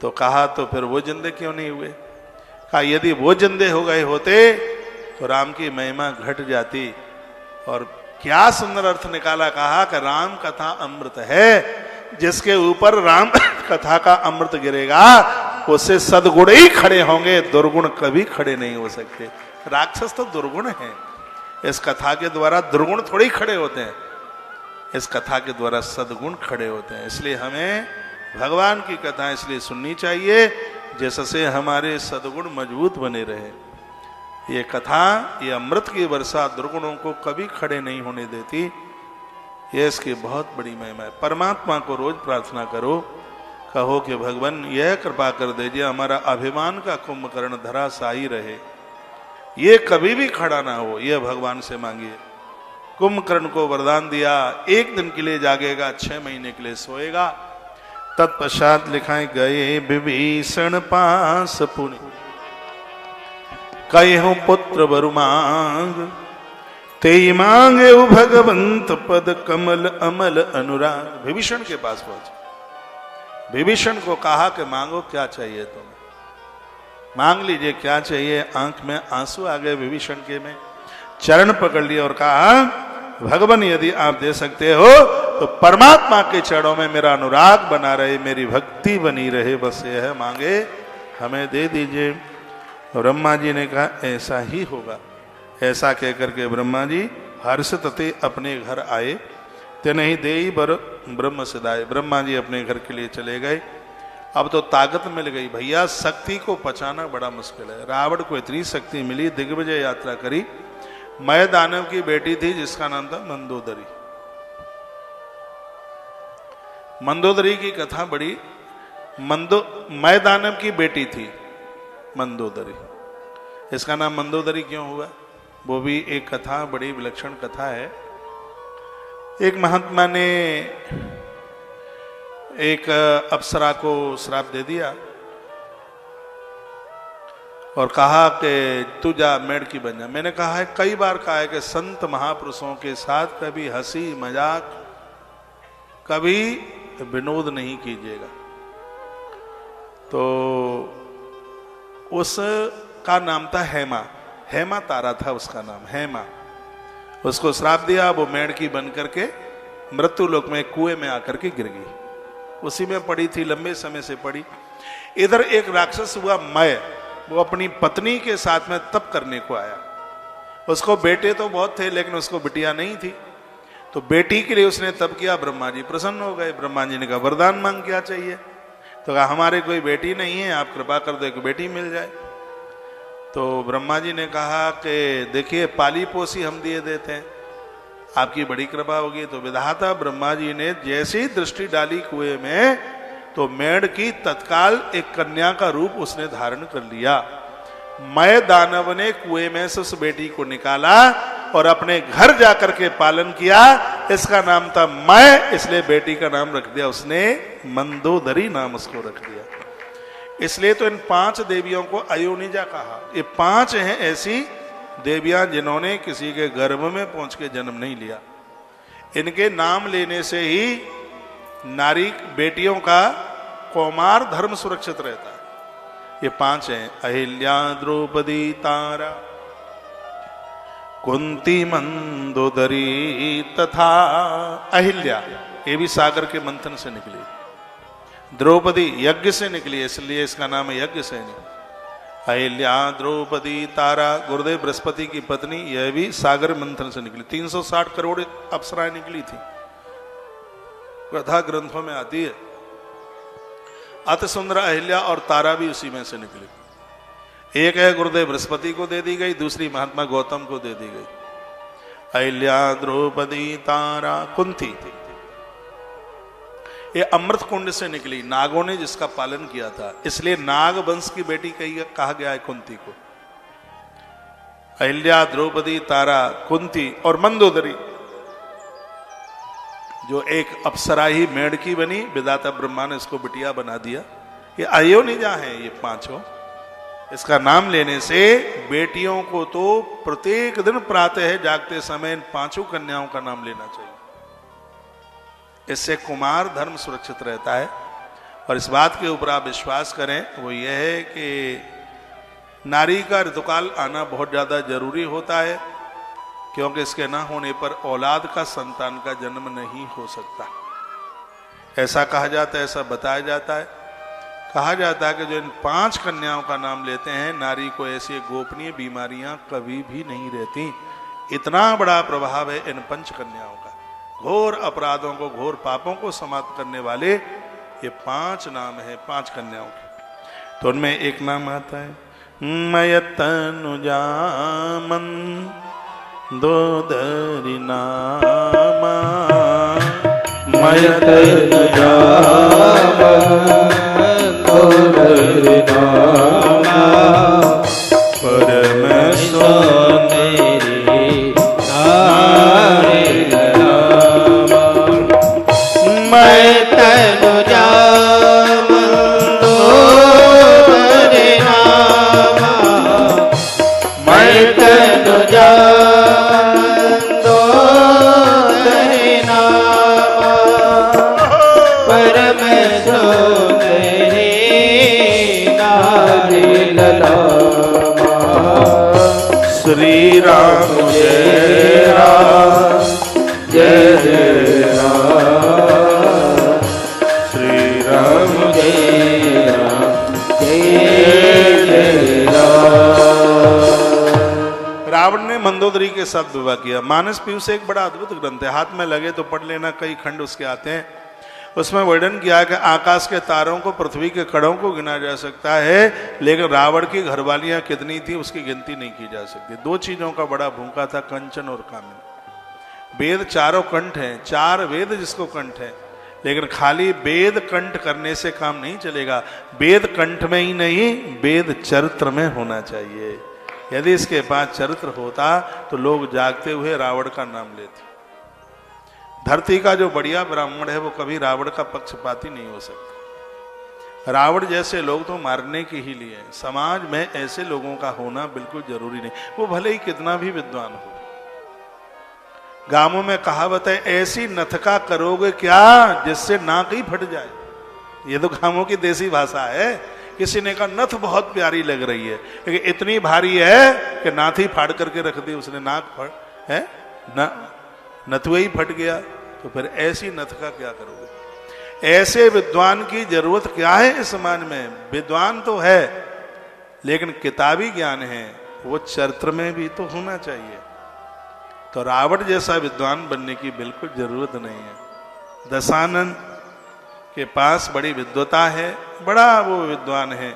तो कहा तो फिर वो जिंदे क्यों नहीं हुए? कहा यदि वो जिंदे हो गए होते तो राम की महिमा घट जाती। और क्या सुंदर अर्थ निकाला, कहा कि राम कथा अमृत है, जिसके ऊपर राम कथा का अमृत गिरेगा उससे सदगुण ही खड़े होंगे, दुर्गुण कभी खड़े नहीं हो सकते। राक्षस तो दुर्गुण है, इस कथा के द्वारा दुर्गुण थोड़ी खड़े होते हैं, इस कथा के द्वारा सदगुण खड़े होते हैं। इसलिए हमें भगवान की कथा इसलिए सुननी चाहिए जिससे हमारे सदगुण मजबूत बने रहे। ये कथा, ये अमृत की वर्षा दुर्गुणों को कभी खड़े नहीं होने देती। ये इसकी बहुत बड़ी महिमा है। परमात्मा को रोज प्रार्थना करो, कहो कि भगवान यह कृपा कर दीजिए हमारा अभिमान का कुंभकर्ण धराशायी रहे, ये कभी भी खड़ा ना हो, यह भगवान से मांगिए। कुंभकर्ण को वरदान दिया, एक दिन के लिए जागेगा, 6 महीने के लिए सोएगा। तत्पश्चात लिखाए गए विभीषण पास पुनि, कहो पुत्र वर मांग, ते मांगे भगवंत पद कमल अमल अनुराग। विभीषण के पास पहुंचे, विभीषण को कहा कि मांगो क्या चाहिए तुम्हें, मांग लीजिए क्या चाहिए। आंख में आंसू आ गए विभीषण के में, चरण पकड़ लिए और कहा भगवान यदि आप दे सकते हो तो परमात्मा के चरणों में मेरा अनुराग बना रहे, मेरी भक्ति बनी रहे, बस यह मांगे हमें दे दीजिए। ब्रह्मा जी ने कहा ऐसा ही होगा। ऐसा कहकर के ब्रह्मा जी हर्षित थे अपने घर आए। ते नहीं दे बर ब्रह्म सिदाए, ब्रह्मा जी अपने घर के लिए चले गए। अब तो ताकत मिल गई भैया, शक्ति को पचाना बड़ा मुश्किल है। रावण को इतनी शक्ति मिली, दिग्विजय यात्रा करी। मय दानव की बेटी थी जिसका नाम था मंदोदरी। मंदोदरी की कथा बड़ी, मय दानव की बेटी थी मंदोदरी। इसका नाम मंदोदरी क्यों हुआ, वो भी एक कथा, बड़ी विलक्षण कथा है। एक महात्मा ने एक अप्सरा को श्राप दे दिया और कहा कि तू जा मेढ़की बन जा। मैंने कहा है, कई बार कहा है कि संत महापुरुषों के साथ कभी हंसी मजाक, कभी विनोद नहीं कीजिएगा। तो उसका नाम था हेमा, हेमा तारा था उसका नाम, हेमा। उसको श्राप दिया, वो मेढ़की बन करके मृत्यु लोक में कुएं में आकर के गिर गई। उसी में पड़ी थी, लंबे समय से पड़ी। इधर एक राक्षस हुआ मय, वो अपनी पत्नी के साथ में तप करने को आया। उसको बेटे तो बहुत थे लेकिन उसको बिटिया नहीं थी, तो बेटी के लिए उसने तप किया। ब्रह्मा जी प्रसन्न हो गए। ब्रह्मा जी ने कहा वरदान मांग, क्या चाहिए? तो कहा हमारे कोई बेटी नहीं है, आप कृपा कर दो एक बेटी मिल जाए। तो ब्रह्मा जी ने कहा कि देखिए पाली पोसी हम दिए देते हैं, आपकी बड़ी कृपा होगी। तो विधाता ब्रह्मा जी ने जैसी दृष्टि डाली कुएं में, तो मेढ़ की तत्काल एक कन्या का रूप उसने धारण कर लिया। मय दानव ने कुएं में से उस बेटी को निकाला और अपने घर जाकर के पालन किया। इसका नाम था मय, इसलिए बेटी का नाम रख दिया उसने मंदोदरी, नाम उसको रख दिया। इसलिए तो इन 5 देवियों को अयोनिजा कहा। ये 5 हैं ऐसी देवियां जिन्होंने किसी के गर्भ में पहुंच के जन्म नहीं लिया। इनके नाम लेने से ही नारी बेटियों का कौमार धर्म सुरक्षित रहता है। ये 5 हैं, अहिल्या, द्रौपदी, तारा, कुंती, मंदोदरी तथा अहिल्या। ये भी सागर के मंथन से निकली। द्रौपदी यज्ञ से निकली, इसलिए इसका नाम है यज्ञ सैनी। अहिल्या, द्रौपदी, तारा, गुरुदेव बृहस्पति की पत्नी, यह भी सागर मंथन से निकली। 360 करोड़ अप्सराएं निकली थी, कथा ग्रंथों में आती है। अति सुंदर अहिल्या और तारा भी उसी में से निकली। एक है गुरुदेव बृहस्पति को दे दी गई, दूसरी महात्मा गौतम को दे दी गई। अहिल्या, द्रौपदी, तारा, कुंती, ये अमृत कुंड से निकली, नागों ने जिसका पालन किया था, इसलिए नाग वंश की बेटी कहा गया है कुंती को। अहिल्या, द्रौपदी, तारा, कुंती और मंदोदरी, जो एक अप्सरा ही मेढ़की बनी, विधाता ब्रह्मा ने इसको बिटिया बना दिया। ये अयोनिजा हैं ये 5। इसका नाम लेने से बेटियों को तो प्रत्येक दिन प्रातः जागते समय इन 5 कन्याओं का नाम लेना चाहिए। इससे कुमार धर्म सुरक्षित रहता है और इस बात के ऊपर आप विश्वास करें, वो ये है कि नारी का ऋतुकाल आना बहुत ज्यादा जरूरी होता है, क्योंकि इसके ना होने पर औलाद का, संतान का जन्म नहीं हो सकता। ऐसा कहा जाता है, ऐसा बताया जाता है। कहा जाता है कि जो इन 5 कन्याओं का नाम लेते हैं, नारी को ऐसी गोपनीय बीमारियां कभी भी नहीं रहती। इतना बड़ा प्रभाव है इन 5 कन्याओं का। घोर अपराधों को, घोर पापों को समाप्त करने वाले ये 5 नाम है 5 कन्याओं के। तो उनमें एक नाम आता है मयतनुजामन दोदरी नामा, मयतनुजामन दोदरी नामा, परम सोनेरी नारी नामा, मयतनुजामन दोदरी नामा, मयतनुजामन दोदरी नामा, परम सोनेरी नारी नामा। श्री राम जय राम जय जय राम, श्री राम जय राम जय जय राम। रावण ने मंदोदरी के साथ विवाह किया। मानस पीयूष एक बड़ा अद्भुत ग्रंथ है, हाथ में लगे तो पढ़ लेना, कई खंड उसके आते हैं। उसमें वर्णन किया है कि आकाश के तारों को, पृथ्वी के कणों को गिना जा सकता है, लेकिन रावण की घरवालियां कितनी थी उसकी गिनती नहीं की जा सकती। 2 चीजों का बड़ा भूखा था, कंचन और कामिनी। वेद 4 कंठ हैं, 4 वेद जिसको कंठ है, लेकिन खाली वेद कंठ करने से काम नहीं चलेगा। वेद कंठ में ही नहीं, वेद चरित्र में होना चाहिए। यदि इसके पास चरित्र होता तो लोग जागते हुए रावण का नाम लेते। धरती का जो बढ़िया ब्राह्मण है वो कभी रावण का पक्षपाती नहीं हो सकता। रावण जैसे लोग तो मारने के ही लिए हैं। समाज में ऐसे लोगों का होना बिल्कुल जरूरी नहीं, वो भले ही कितना भी विद्वान हो। गांवों में कहावत है, ऐसी नथका करोगे क्या जिससे नाक ही फट जाए। ये तो गांवों की देसी भाषा है। किसी ने कहा नथ बहुत प्यारी लग रही है, लेकिन इतनी भारी है कि नाथ ही फाड़ करके रख दी उसने, नाक फट है ना, नथुआ ही फट गया। तो फिर ऐसी नथ का क्या करोगे? ऐसे विद्वान की जरूरत क्या है इस समाज में? विद्वान तो है, लेकिन किताबी ज्ञान है वो चरित्र में भी तो होना चाहिए। तो रावण जैसा विद्वान बनने की बिल्कुल जरूरत नहीं है। दशानन के पास बड़ी विद्वता है, बड़ा वो विद्वान है,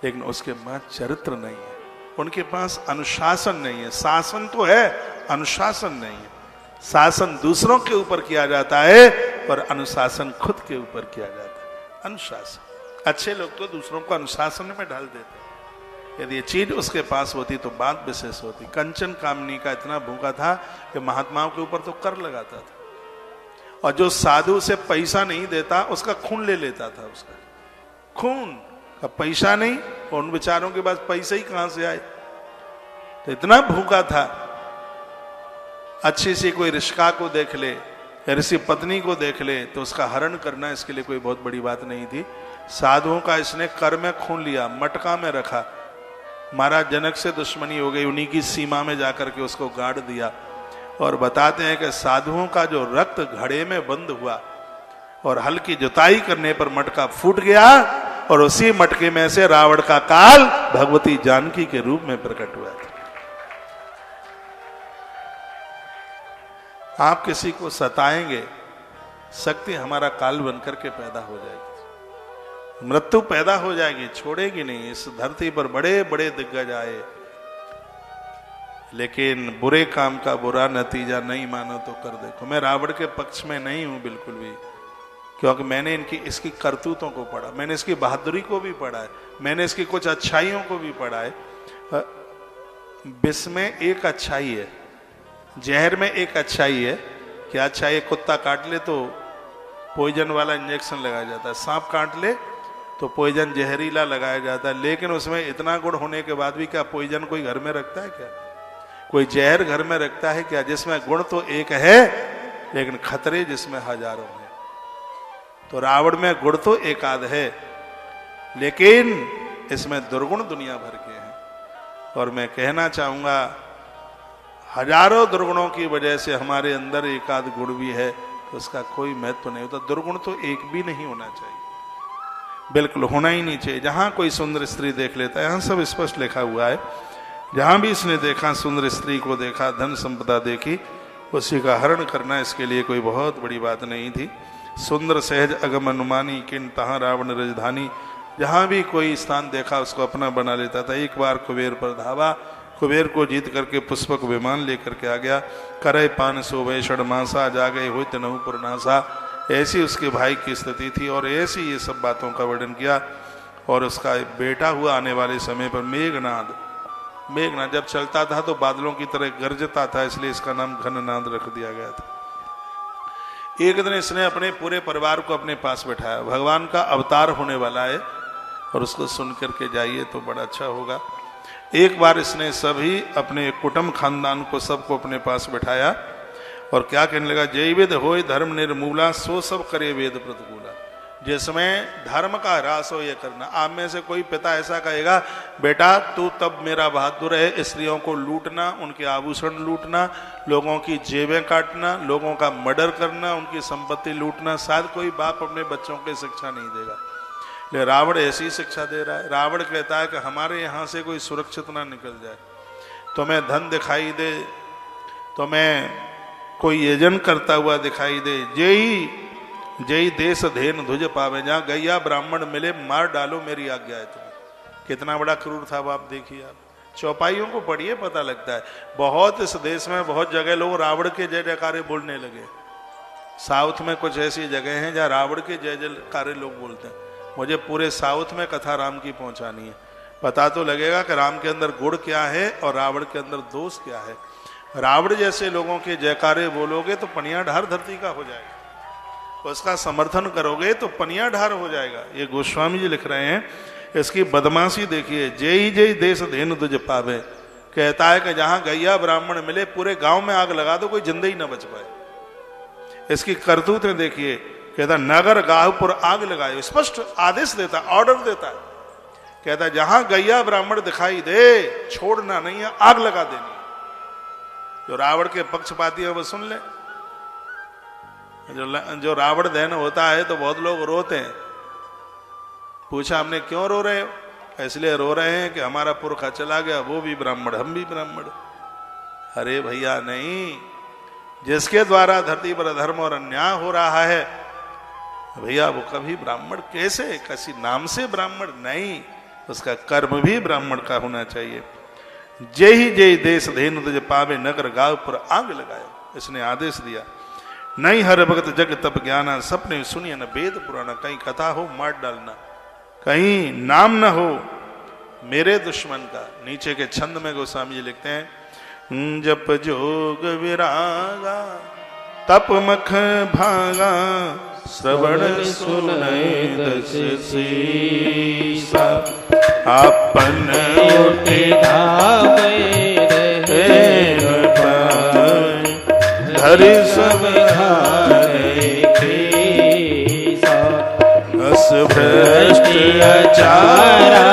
लेकिन उसके पास चरित्र नहीं है, उनके पास अनुशासन नहीं है। शासन तो है, अनुशासन नहीं है। शासन दूसरों के ऊपर किया जाता है और अनुशासन खुद के ऊपर किया जाता है। अनुशासन, अच्छे लोग तो दूसरों को अनुशासन में ढाल देते हैं। यदि ये चीज उसके पास होती तो बात विशेष होती। कंचन कामनी का इतना भूखा था कि महात्माओं के ऊपर तो कर लगाता था, और जो साधु उसे पैसा नहीं देता उसका खून ले लेता था। उसका खून का पैसा नहीं, और उन बेचारों के पास पैसे ही कहां से आए। तो इतना भूखा था। अच्छी सी कोई ऋषिका को देख ले, ऋषि पत्नी को देख ले, तो उसका हरण करना इसके लिए कोई बहुत बड़ी बात नहीं थी। साधुओं का इसने कर में खून लिया, मटका में रखा, महाराज जनक से दुश्मनी हो गई, उन्हीं की सीमा में जाकर के उसको गाड़ दिया। और बताते हैं कि साधुओं का जो रक्त घड़े में बंद हुआ और हल्की जुताई करने पर मटका फूट गया, और उसी मटके में से रावण का काल भगवती जानकी के रूप में प्रकट हुआ था। आप किसी को सताएंगे, शक्ति हमारा काल बनकर के पैदा हो जाएगी, मृत्यु पैदा हो जाएगी, छोड़ेगी नहीं। इस धरती पर बड़े बड़े दिग्गज आए, लेकिन बुरे काम का बुरा नतीजा नहीं मानो तो कर देखो। मैं रावण के पक्ष में नहीं हूं बिल्कुल भी, क्योंकि मैंने इसकी करतूतों को पढ़ा, मैंने इसकी बहादुरी को भी पढ़ा है, मैंने इसकी कुछ अच्छाइयों को भी पढ़ा है। विष में एक अच्छाई है, जहर में एक अच्छाई है। क्या अच्छाई है? कुत्ता काट ले तो पॉइजन वाला इंजेक्शन लगाया जाता है, सांप काट ले तो पॉइजन जहरीला लगाया जाता है। लेकिन उसमें इतना गुण होने के बाद भी क्या पॉइजन कोई घर में रखता है? क्या कोई जहर घर में रखता है क्या? जिसमें गुण तो एक है लेकिन खतरे जिसमें हजारों हैं। तो रावण में गुण तो एक आध है, लेकिन इसमें दुर्गुण दुनिया भर के हैं। और मैं कहना चाहूंगा, हजारों दुर्गुणों की वजह से हमारे अंदर एक आध गुण भी है तो उसका कोई महत्व नहीं होता। दुर्गुण तो एक भी नहीं होना चाहिए, बिल्कुल होना ही नहीं चाहिए। जहां कोई सुंदर स्त्री देख लेता है, यहां सब स्पष्ट लिखा हुआ है, जहां भी इसने देखा, सुंदर स्त्री को देखा, धन संपदा देखी, उसी का हरण करना इसके लिए कोई बहुत बड़ी बात नहीं थी। सुंदर सहज अगम अनुमानी किन तहाँ रावण रजधानी, जहां भी कोई स्थान देखा उसको अपना बना लेता था। एक बार कुबेर पर धावा, कुबेर को जीत करके पुष्पक विमान लेकर के आ गया। करे पान सोवे षडमासा, जा गए हुए तनहु पुरनासा, ऐसी उसके भाई की स्थिति थी और ऐसी ये सब बातों का वर्णन किया। और उसका बेटा हुआ आने वाले समय पर मेघनाद। मेघनाद जब चलता था तो बादलों की तरह गरजता था, इसलिए इसका नाम घननाद रख दिया गया था। एक दिन इसने अपने पूरे परिवार को अपने पास बैठाया, भगवान का अवतार होने वाला है और उसको सुन करके जाइए तो बड़ा अच्छा होगा। एक बार इसने सभी अपने कुटुंब खानदान को सबको अपने पास बैठाया और क्या कहने लगा, जय वेद होय धर्म निर्मूला, सो सब करे वेद प्रतिकूला। जिसमें धर्म का ह्रास हो ये करना। आप में से कोई पिता ऐसा कहेगा, बेटा तू तब मेरा बहादुर है, स्त्रियों को लूटना, उनके आभूषण लूटना, लोगों की जेबें काटना, लोगों का मर्डर करना, उनकी संपत्ति लूटना, शायद कोई बाप अपने बच्चों को शिक्षा नहीं देगा। ले रावण ऐसी शिक्षा दे रहा है। रावण कहता है कि हमारे यहाँ से कोई सुरक्षित ना निकल जाए, तुम्हें धन दिखाई दे, तुम्हें कोई यजन करता हुआ दिखाई दे, जय देश धेन ध्वज पावे, जहाँ गैया ब्राह्मण मिले मार डालो मेरी आज्ञा है तुम्हें। कितना बड़ा क्रूर था बाप, देखिए आप चौपाइयों को पढ़िए पता लगता है। बहुत इस देश में बहुत जगह लोग रावण के जय जयकारे बोलने लगे। साउथ में कुछ ऐसी जगह हैं जहाँ रावण के जय जयकारे लोग बोलते हैं। मुझे पूरे साउथ में कथा राम की पहुंचानी है, पता तो लगेगा कि राम के अंदर गुण क्या है और रावण के अंदर दोष क्या है। रावण जैसे लोगों के जयकारे बोलोगे तो पनिया ढार धरती का हो जाएगा, उसका समर्थन करोगे तो पनिया ढार हो जाएगा। ये गोस्वामी जी लिख रहे हैं, इसकी बदमाशी देखिए। जय देश धेनु तुझ पावे, कहता है कि जहां गैया ब्राह्मण मिले पूरे गांव में आग लगा दो, कोई जिंदा ही न बच पाए। इसकी करतूतें देखिए, कहता नगर गाहपुर आग लगाए, स्पष्ट आदेश देता, ऑर्डर देता है। कहता जहां गैया ब्राह्मण दिखाई दे छोड़ना नहीं है, आग लगा देनी। जो रावण के पक्षपाती है वो सुन ले। जो रावण दहन होता है तो बहुत लोग रोते हैं। पूछा हमने क्यों रो रहे हो? इसलिए रो रहे हैं कि हमारा पुरखा चला गया, वो भी ब्राह्मण हम भी ब्राह्मण। अरे भैया नहीं, जिसके द्वारा धरती पर अधर्म और अन्याय हो रहा है भैया वो कभी ब्राह्मण कैसे, किसी नाम से ब्राह्मण नहीं, उसका कर्म भी ब्राह्मण का होना चाहिए। जय ही जय देश धेनु तुझ पावे, नगर गांव पर आग लगाए, इसने आदेश दिया। नहीं हर भगत जग तप ज्ञाना, सपने सुनिए न वेद पुराना। कहीं कथा हो मार डालना, कहीं नाम न हो मेरे दुश्मन का। नीचे के छंद में गोस्वामी जी लिखते हैं, जप जोग विरागा तप मख भागा, श्रवण सुनय दस सीसा। आपन उठे धरि सब अस भ्रष्ट आचारा,